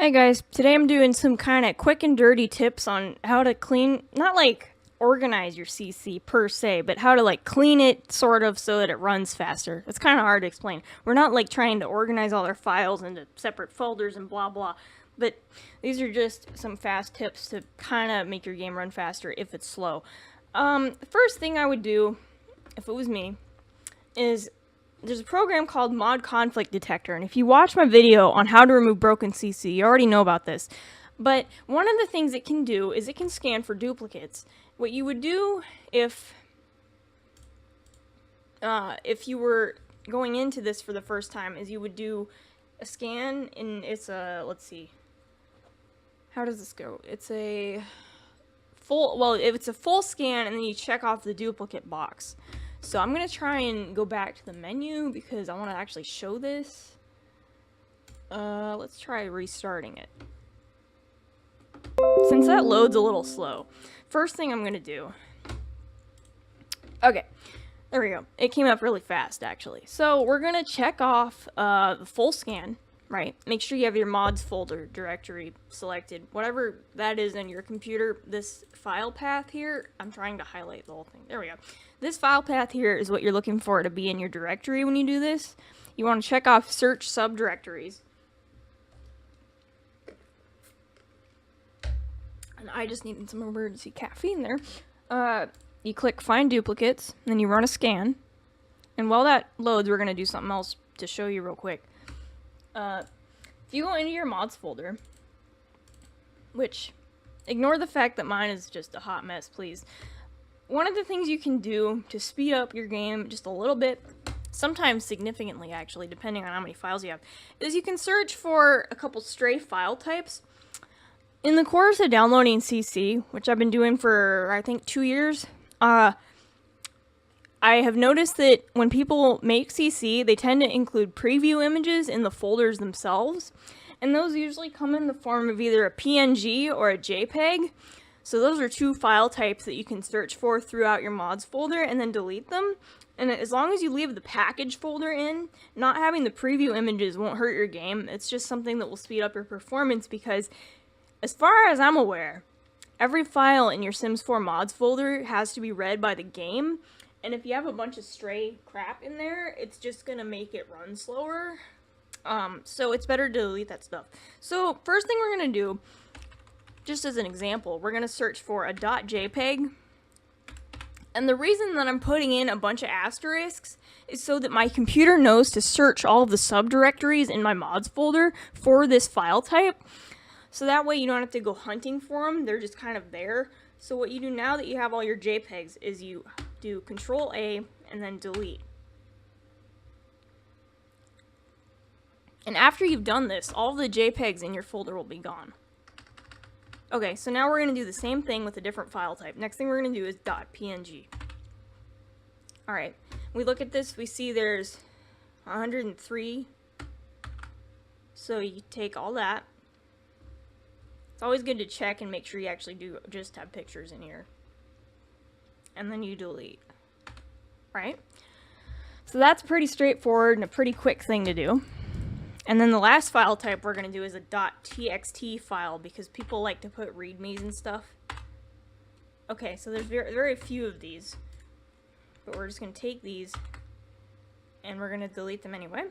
Hi guys, today I'm doing some kind of quick and dirty tips on how to clean, not like organize your CC per se, but how to like clean it sort of so that it runs faster. It's kind of hard to explain. We're not like trying to organize all our files into separate folders and blah blah, but these are just some fast tips to kind of make your game run faster if it's slow. The first thing I would do, if it was me, is there's a program called Mod Conflict Detector, and if you watch my video on how to remove broken CC, you already know about this. But one of the things it can do is it can scan for duplicates. What you would do if you were going into this for the first time is you would do a scan, and it's a, let's see, how does this go? It's a full, well, if it's a full scan, and then you check off the duplicate box. So I'm going to try and go back to the menu because I want to actually show this. Let's try restarting it. Since that loads a little slow, first thing I'm going to do... Okay, there we go. It came up really fast, actually. So we're going to check off the full scan, right? Make sure you have your mods folder directory selected. Whatever that is in your computer, this file path here, I'm trying to highlight the whole thing. There we go. This file path here is what you're looking for to be in your directory when you do this. You want to check off search subdirectories. And I just needed some emergency caffeine there. You click find duplicates, then you run a scan. And while that loads, we're going to do something else to show you real quick. If you go into your mods folder, which, ignore the fact that mine is just a hot mess, please. One of the things you can do to speed up your game just a little bit, sometimes significantly actually, depending on how many files you have, is you can search for a couple stray file types. In the course of downloading CC, which I've been doing for, I think, 2 years, I have noticed that when people make CC, they tend to include preview images in the folders themselves, and those usually come in the form of either a PNG or a JPEG. So those are two file types that you can search for throughout your mods folder and then delete them. And as long as you leave the package folder in, not having the preview images won't hurt your game. It's just something that will speed up your performance because, as far as I'm aware, every file in your Sims 4 mods folder has to be read by the game. And if you have a bunch of stray crap in there, it's just going to make it run slower. So it's better to delete that stuff. So first thing we're going to do, just as an example, we're going to search for a .jpeg. And the reason that I'm putting in a bunch of asterisks is so that my computer knows to search all of the subdirectories in my mods folder for this file type. So that way you don't have to go hunting for them. They're just kind of there. So what you do now that you have all your JPEGs is you do Control A and then delete. And after you've done this, all the JPEGs in your folder will be gone. Okay, so now we're going to do the same thing with a different file type. Next thing we're going to do is .png. Alright, we look at this, we see there's 103. So you take all that. It's always good to check and make sure you actually do just have pictures in here. And then you delete. Right? So that's pretty straightforward and a pretty quick thing to do. And then the last file type we're going to do is a .txt file because people like to put readmes and stuff. Okay, so there's very few of these. But we're just going to take these and we're going to delete them anyway.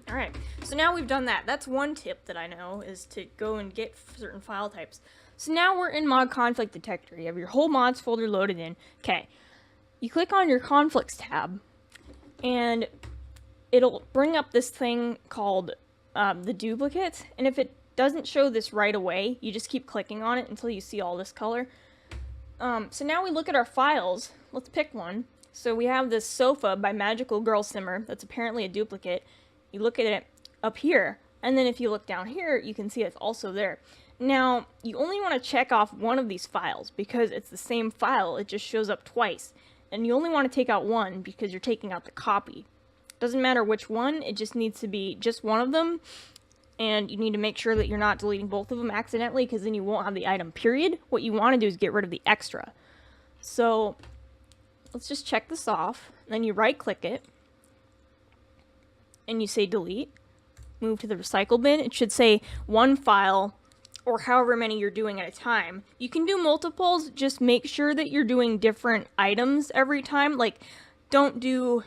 Alright, so now we've done that. That's one tip that I know, is to go and get certain file types. So now we're in Mod Conflict Detector. You have your whole mods folder loaded in. Okay. You click on your conflicts tab, and it'll bring up this thing called the duplicates. And if it doesn't show this right away, you just keep clicking on it until you see all this color. So now we look at our files. Let's pick one. So we have this sofa by Magical Girl Simmer that's apparently a duplicate. You look at it up here, and then if you look down here, you can see it's also there. Now, you only want to check off one of these files because it's the same file. It just shows up twice. And you only want to take out one because you're taking out the copy. Doesn't matter which one, it just needs to be just one of them. And you need to make sure that you're not deleting both of them accidentally because then you won't have the item, period. What you want to do is get rid of the extra. So let's just check this off. Then you right click it and you say delete, move to the recycle bin, it should say one file or however many you're doing at a time. You can do multiples, just make sure that you're doing different items every time. Like, don't do,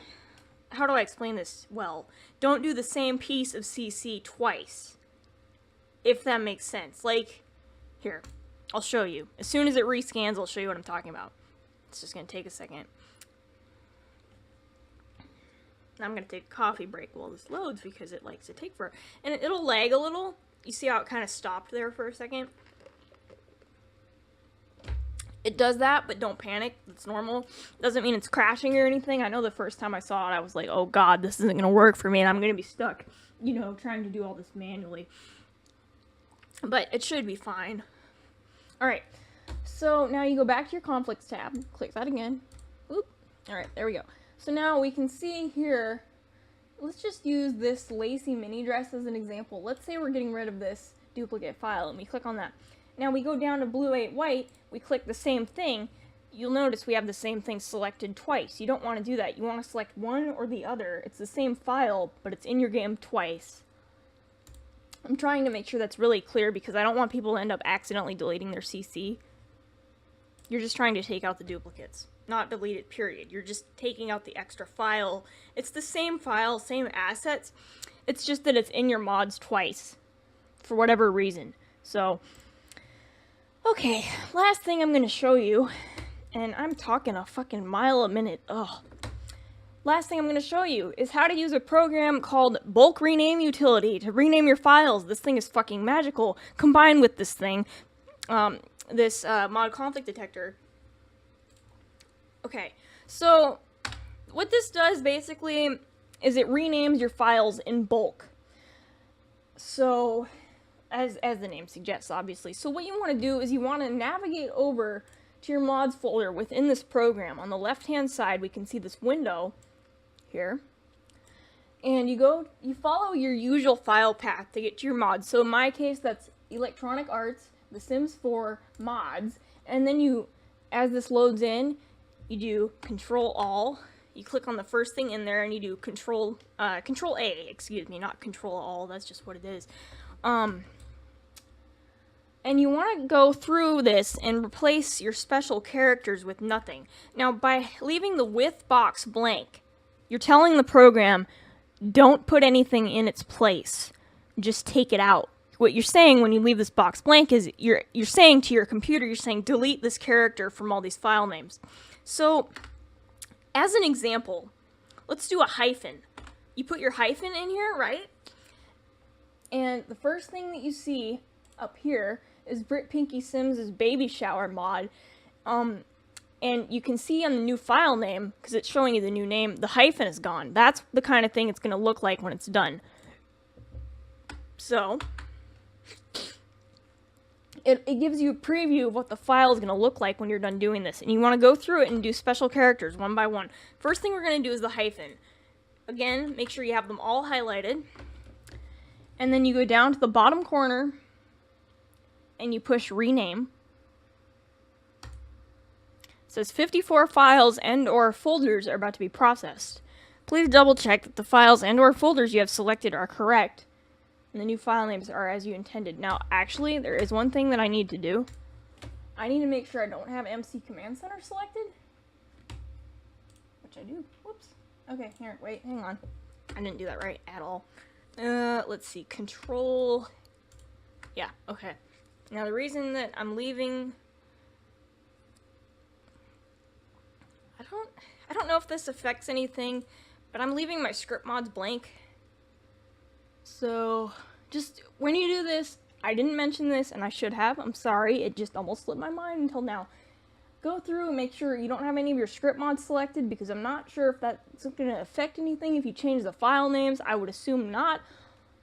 how do I explain this well? Don't do the same piece of CC twice, if that makes sense. Like, here, I'll show you. As soon as it rescans, I'll show you what I'm talking about. It's just going to take a second. I'm going to take a coffee break while this loads because it likes to take forever. And it'll lag a little. You see how it kind of stopped there for a second? It does that, but don't panic. It's normal. Doesn't mean it's crashing or anything. I know the first time I saw it, I was like, oh god, this isn't going to work for me, and I'm going to be stuck, you know, trying to do all this manually. But it should be fine. Alright, so now you go back to your conflicts tab, click that again. Oop. Alright, there we go. So now we can see here, let's just use this lacy mini dress as an example. Let's say we're getting rid of this duplicate file, and we click on that. Now we go down to blue 8 white, we click the same thing. You'll notice we have the same thing selected twice. You don't want to do that. You want to select one or the other. It's the same file, but it's in your game twice. I'm trying to make sure that's really clear because I don't want people to end up accidentally deleting their CC. You're just trying to take out the duplicates, not delete it, period. You're just taking out the extra file. It's the same file, same assets. It's just that it's in your mods twice for whatever reason. So, okay, last thing I'm going to show you, and I'm talking a fucking mile a minute. Ugh. Last thing I'm going to show you is how to use a program called Bulk Rename Utility to rename your files. This thing is fucking magical. Combined with this thing, this Mod Conflict Detector. Okay, so what this does basically is it renames your files in bulk. So, as the name suggests, obviously. So what you want to do is you want to navigate over to your mods folder within this program. On the left-hand side, we can see this window here, and you follow your usual file path to get to your mods. So in my case, that's Electronic Arts, The Sims 4 mods, and then you, as this loads in, you do Control All. You click on the first thing in there, and you do Control A, excuse me, not Control All. That's just what it is. And you want to go through this and replace your special characters with nothing. Now, by leaving the with box blank, you're telling the program, don't put anything in its place. Just take it out. What you're saying when you leave this box blank is you're saying to your computer, you're saying delete this character from all these file names. So, as an example, let's do a hyphen. You put your hyphen in here, right? And the first thing that you see up here is Brit Pinky Sims' baby shower mod. And you can see on the new file name, because it's showing you the new name, the hyphen is gone. That's the kind of thing it's going to look like when it's done. So, it gives you a preview of what the file is going to look like when you're done doing this. And you want to go through it and do special characters one by one. First thing we're going to do is the hyphen. Again, make sure you have them all highlighted. And then you go down to the bottom corner and you push rename. It says 54 files and or folders are about to be processed. Please double check that the files and or folders you have selected are correct and the new file names are as you intended. Now, actually, there is one thing that I need to do. I need to make sure I don't have MC Command Center selected, which I do. Whoops. Okay, here, wait, hang on. I didn't do that right at all. Let's see, control. Yeah, okay. Now, the reason that I'm leaving, I don't know if this affects anything, but I'm leaving my script mods blank. So, just when you do this, I didn't mention this, and I should have. I'm sorry, it just almost slipped my mind until now. Go through and make sure you don't have any of your script mods selected, because I'm not sure if that's going to affect anything if you change the file names. I would assume not.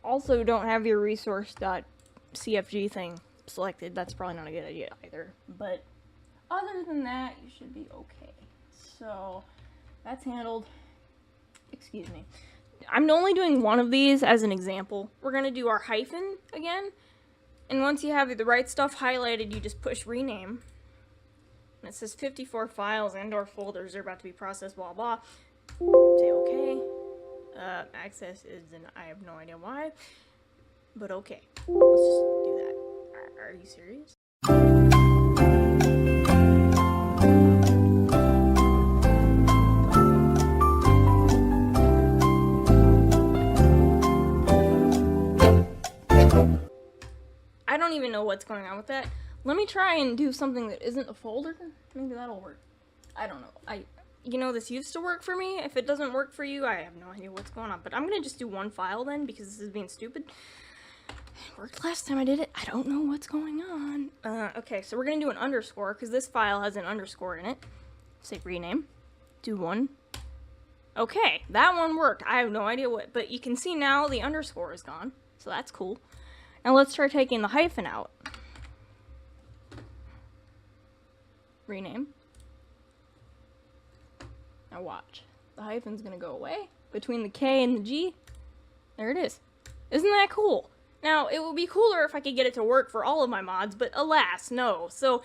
Also, don't have your resource.cfg thing selected. That's probably not a good idea either. But other than that, you should be okay. So, that's handled. Excuse me. I'm only doing one of these as an example. We're going to do our hyphen again. And once you have the right stuff highlighted, you just push rename. And it says 54 files and or folders are about to be processed, blah, blah. Say okay. access is, and I have no idea why. But okay, let's just do that. Are you serious? I don't even know what's going on with that. Let me try and do something that isn't a folder. Maybe that'll work. I don't know. You know, this used to work for me. If it doesn't work for you, I have no idea what's going on. But I'm gonna just do one file then, because this is being stupid. It worked last time I did it. I don't know what's going on. Okay, so we're gonna do an underscore, because this file has an underscore in it. Say rename. Do one. Okay, that one worked. I have no idea what, but you can see now the underscore is gone. So that's cool. Now let's try taking the hyphen out. Rename. Now watch. The hyphen's gonna go away between the K and the G. There it is. Isn't that cool? Now, it would be cooler if I could get it to work for all of my mods, but alas, no. So,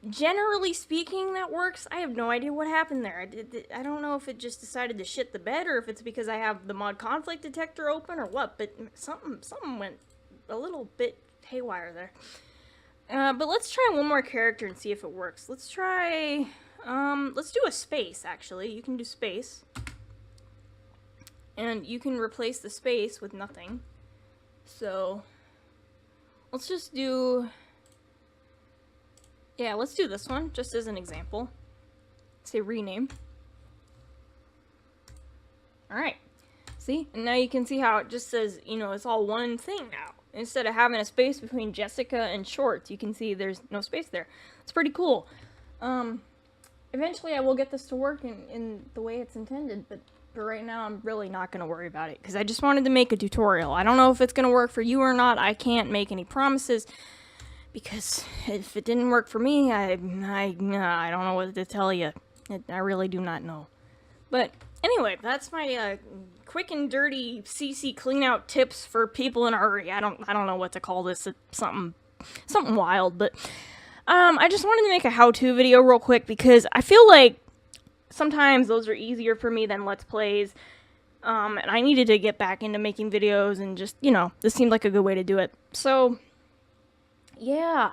generally speaking, that works. I have no idea what happened there. I don't know if it just decided to shit the bed, or if it's because I have the Mod Conflict Detector open, or what, but something went a little bit haywire there. But let's try one more character and see if it works. Let's try... let's do a space, actually. You can do space. And you can replace the space with nothing. So, let's just do... Yeah, let's do this one, just as an example. Say rename. Alright. See? And now you can see how it just says, you know, it's all one thing now. Instead of having a space between Jessica and Shorts, you can see there's no space there. It's pretty cool. Eventually I will get this to work in the way it's intended, but right now I'm really not going to worry about it, because I just wanted to make a tutorial. I don't know if it's going to work for you or not. I can't make any promises, because if it didn't work for me, I don't know what to tell you. I really do not know. But anyway, that's my quick and dirty CC clean out tips for people in a hurry. I don't know what to call this. It's something wild, but I just wanted to make a how-to video real quick, because I feel like sometimes those are easier for me than Let's Plays, and I needed to get back into making videos, and just, you know, this seemed like a good way to do it. So, yeah.